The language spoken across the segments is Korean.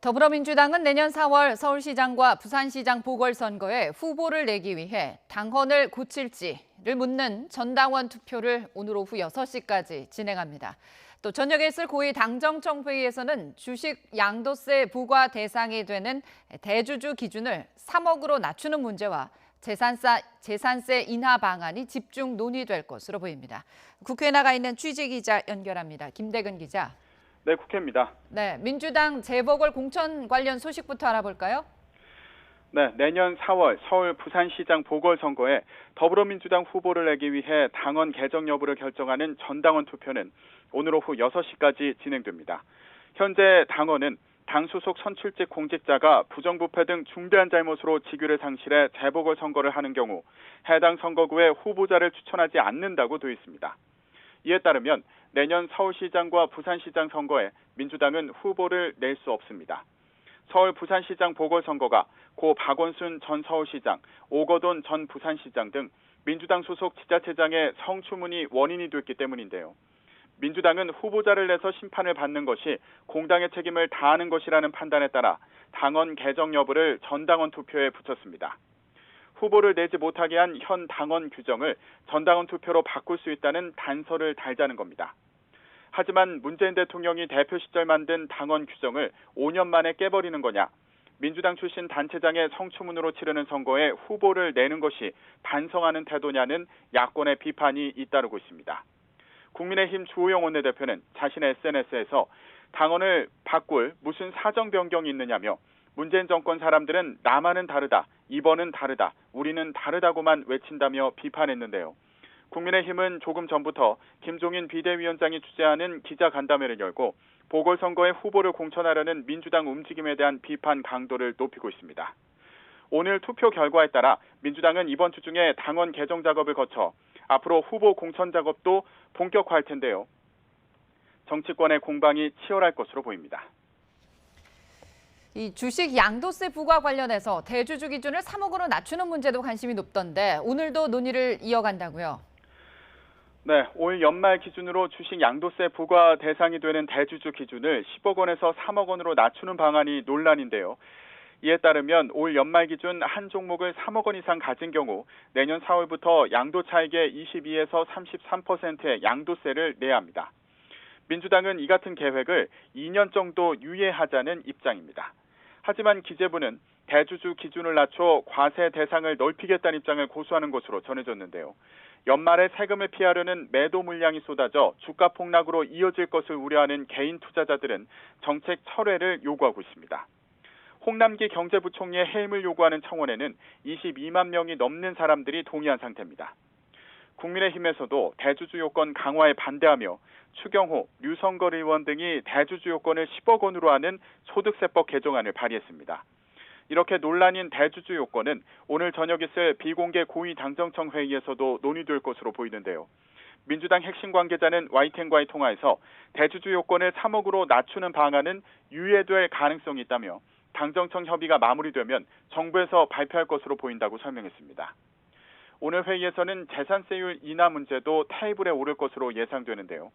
더불어민주당은 내년 4월 서울시장과 부산시장 보궐선거에 후보를 내기 위해 당헌을 고칠지를 묻는 전당원 투표를 오늘 오후 6시까지 진행합니다. 또 저녁에 있을 고위 당정청 회의에서는 주식 양도세 부과 대상이 되는 대주주 기준을 3억으로 낮추는 문제와 재산세 인하 방안이 집중 논의될 것으로 보입니다. 국회에 나가 있는 취재 기자 연결합니다. 김대근 기자. 네, 국회입니다. 네, 민주당 재보궐 공천 관련 소식부터 알아볼까요? 네, 내년 4월 서울 부산시장 보궐선거에 더불어민주당 후보를 내기 위해 당원 개정 여부를 결정하는 전당원 투표는 오늘 오후 6시까지 진행됩니다. 현재 당원은 당 소속 선출직 공직자가 부정부패 등 중대한 잘못으로 직위를 상실해 재보궐선거를 하는 경우 해당 선거구에 후보자를 추천하지 않는다고 되어 있습니다. 이에 따르면 내년 서울시장과 부산시장 선거에 민주당은 후보를 낼 수 없습니다. 서울 부산시장 보궐선거가 고 박원순 전 서울시장, 오거돈 전 부산시장 등 민주당 소속 지자체장의 성추문이 원인이 됐기 때문인데요. 민주당은 후보자를 내서 심판을 받는 것이 공당의 책임을 다하는 것이라는 판단에 따라 당원 개정 여부를 전당원 투표에 붙였습니다. 후보를 내지 못하게 한 현 당원 규정을 전당원 투표로 바꿀 수 있다는 단서를 달자는 겁니다. 하지만 문재인 대통령이 대표 시절 만든 당원 규정을 5년 만에 깨버리는 거냐, 민주당 출신 단체장의 성추문으로 치르는 선거에 후보를 내는 것이 반성하는 태도냐는 야권의 비판이 잇따르고 있습니다. 국민의힘 주호영 원내대표는 자신의 SNS에서 당원을 바꿀 무슨 사정 변경이 있느냐며 문재인 정권 사람들은 나만은 다르다, 이번은 다르다, 우리는 다르다고만 외친다며 비판했는데요. 국민의힘은 조금 전부터 김종인 비대위원장이 주재하는 기자간담회를 열고 보궐선거에 후보를 공천하려는 민주당 움직임에 대한 비판 강도를 높이고 있습니다. 오늘 투표 결과에 따라 민주당은 이번 주 중에 당원 개정 작업을 거쳐 앞으로 후보 공천 작업도 본격화할 텐데요. 정치권의 공방이 치열할 것으로 보입니다. 이 주식 양도세 부과 관련해서 대주주 기준을 3억으로 낮추는 문제도 관심이 높던데 오늘도 논의를 이어간다고요? 네, 올 연말 기준으로 주식 양도세 부과 대상이 되는 대주주 기준을 10억 원에서 3억 원으로 낮추는 방안이 논란인데요. 이에 따르면 올 연말 기준 한 종목을 3억 원 이상 가진 경우 내년 4월부터 양도 차익의 22에서 33%의 양도세를 내야 합니다. 민주당은 이 같은 계획을 2년 정도 유예하자는 입장입니다. 하지만 기재부는 대주주 기준을 낮춰 과세 대상을 넓히겠다는 입장을 고수하는 것으로 전해졌는데요. 연말에 세금을 피하려는 매도 물량이 쏟아져 주가 폭락으로 이어질 것을 우려하는 개인 투자자들은 정책 철회를 요구하고 있습니다. 홍남기 경제부총리의 해임을 요구하는 청원에는 22만 명이 넘는 사람들이 동의한 상태입니다. 국민의힘에서도 대주주 요건 강화에 반대하며 추경호, 류성걸 의원 등이 대주주 요건을 10억 원으로 하는 소득세법 개정안을 발의했습니다. 이렇게 논란인 대주주 요건은 오늘 저녁 있을 비공개 고위 당정청 회의에서도 논의될 것으로 보이는데요. 민주당 핵심 관계자는 YTN과의 통화에서 대주주 요건을 3억으로 낮추는 방안은 유예될 가능성이 있다며 당정청 협의가 마무리되면 정부에서 발표할 것으로 보인다고 설명했습니다. 오늘 회의에서는 재산세율 인하 문제도 테이블에 오를 것으로 예상되는데요.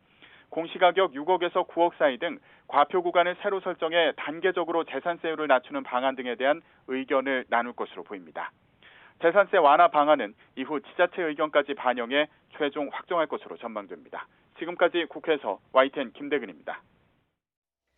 공시가격 6억에서 9억 사이 등 과표 구간을 새로 설정해 단계적으로 재산세율을 낮추는 방안 등에 대한 의견을 나눌 것으로 보입니다. 재산세 완화 방안은 이후 지자체 의견까지 반영해 최종 확정할 것으로 전망됩니다. 지금까지 국회에서 YTN 김대근입니다.